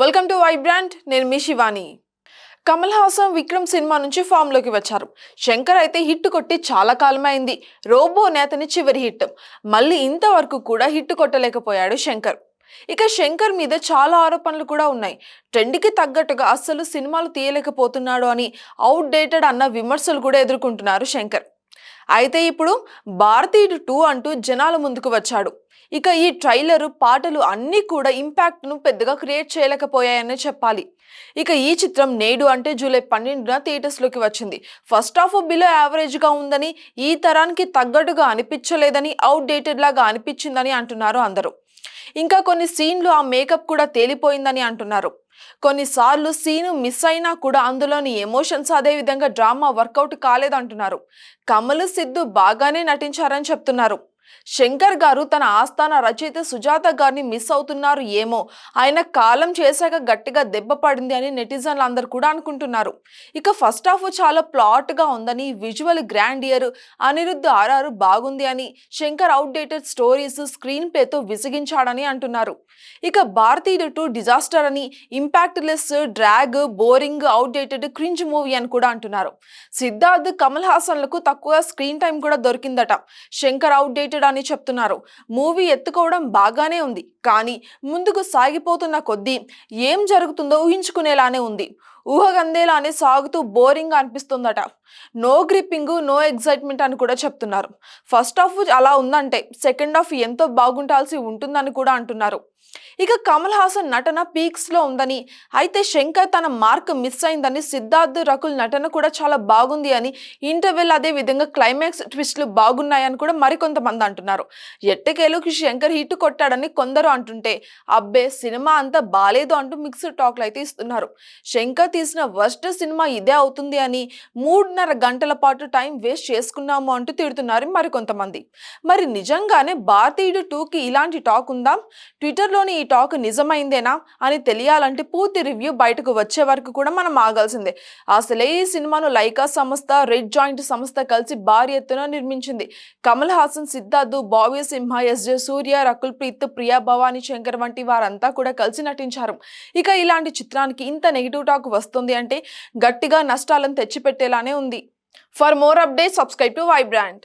Welcome to Vibrant. నేను మీ Shivani. Kamal Haasan Vikram cinema నుంచి form లోకి వచ్చారు. శంకర్ అయితే హిట్ కొట్టి చాలా కాలమైంది. రోబో నేతని చివరి హిట్. మళ్ళీ ఇంతవరకు కూడా హిట్ కొట్టలేకపోయాడు శంకర్. ఇక శంకర్ మీద చాలా ఆరోపణలు కూడా ఉన్నాయి. ట్రెండ్కి తగ్గట్టుగా అస్సలు సినిమాలు తీయలేకపోతున్నాడు అని అవుట్ డేటెడ్ అన్న విమర్శలు కూడా ఎదుర్కొంటున్నారు శంకర్. అయితే ఇప్పుడు భారతీయుడు 2 అంటూ జనాల ముందుకు వచ్చాడు. ఇక ఈ ట్రైలర్ పాటలు అన్నీ కూడా ఇంపాక్ట్ను పెద్దగా క్రియేట్ చేయలేకపోయాయనే చెప్పాలి. ఇక ఈ చిత్రం నేడు అంటే జూలై 12న థియేటర్స్లోకి వచ్చింది. ఫస్ట్ హాఫ్ బిలో యావరేజ్గా ఉందని, ఈ తరానికి తగ్గట్టుగా అనిపించలేదని, అవుట్ డేటెడ్ లాగా అనిపించిందని అంటున్నారు అందరూ. ఇంకా కొన్ని సీన్లు ఆ మేకప్ కూడా తేలిపోయిందని అంటున్నారు. కొన్నిసార్లు సీను మిస్ అయినా కూడా అందులోని ఎమోషన్స్ అదే విధంగా డ్రామా వర్కౌట్ కాలేదంటున్నారు. కమల్, సిద్ధు బాగానే నటించారని చెప్తున్నారు. శంకర్ గారు తన ఆస్థాన రచయిత సుజాత గారిని మిస్ అవుతున్నారు ఏమో, ఆయన కాలం చేశాక గట్టిగా దెబ్బ పడింది అని నెటిజన్లు అందరు కూడా అనుకుంటున్నారు. ఇక ఫస్ట్ హాఫ్ చాలా ప్లాట్ గా ఉందని, విజువల్ గ్రాండియర్, అనిరుద్ధ్ ఆర్ఆర్ బాగుంది అని, Shankar outdated stories, screen ప్లేతో విసిగించాడని అంటున్నారు. ఇక భారతీయుడు 2 డిజాస్టర్ అని, impactless, drag, boring, outdated, cringe movie అని కూడా అంటున్నారు. సిద్ధార్థ్, కమల్ హాసన్లకు తక్కువ స్క్రీన్ టైం కూడా దొరికిందట. శంకర్ అవుట్ డేటెడ్ అని చెప్తున్నారు. మూవీ ఎత్తుకోవడం బాగానే ఉంది, కానీ ముందుకు సాగిపోతున్న కొద్దీ ఏం జరుగుతుందో ఊహించుకునేలానే ఉంది. ఊహగందేలానే సాగుతూ బోరింగ్ అనిపిస్తుందట. నో గ్రిప్పింగ్, నో ఎగ్జైట్మెంట్ అని కూడా చెప్తున్నారు. ఫస్ట్ హాఫ్ అలా ఉందంటే సెకండ్ హాఫ్ ఎంతో బాగుంటాల్సి ఉంటుందని కూడా అంటున్నారు. ఇక కమల్ హాసన్ నటన పీక్స్ లో ఉందని, అయితే శంకర్ తన మార్క్ మిస్ అయిందని, సిద్ధార్థ్, రకుల్ నటన కూడా చాలా బాగుంది అని, ఇంటర్వెల్ అదే విధంగా క్లైమాక్స్ ట్విస్ట్లు బాగున్నాయని కూడా మరికొంతమంది అంటున్నారు. ఎట్టకేలకు శంకర్ హిట్ కొట్టాడని కొందరు అంటుంటే, అబ్బే సినిమా అంతా బాలేదు అంటూ మిక్స్డ్ టాక్లు అయితే ఇస్తున్నారు. శంకర్ తీసిన వర్స్ట్ సినిమా ఇదే అవుతుంది అని, 3.5 గంటల పాటు టైం వేస్ట్ చేసుకున్నాము అంటూ తిడుతున్నారు మరికొంతమంది. మరి నిజంగానే భారతీయుడు 2కి ఇలాంటి టాక్ ఉందా? ట్విట్టర్లోని ఈ టాక్ నిజమైందేనా అని తెలియాలంటే పూర్తి రివ్యూ బయటకు వచ్చే వరకు కూడా మనం ఆగాల్సిందే. అసలే ఈ సినిమాను లైకా సంస్థ, రెడ్ జాయింట్ సంస్థ కలిసి భారీ ఎత్తున నిర్మించింది. కమల్ హాసన్, సిద్ధార్థ్, బాబీ సింహ, ఎస్జే సూర్య, రకుల్ ప్రీత్, ప్రియా భవానీ శంకర్ వంటి వారంతా కూడా కలిసి నటించారు. ఇక ఇలాంటి చిత్రానికి ఇంత నెగిటివ్ టాక్ వస్తుంది అంటే గట్టిగా నష్టాలను తెచ్చిపెట్టేలానే ఉంది. For more updates subscribe to Vibrant.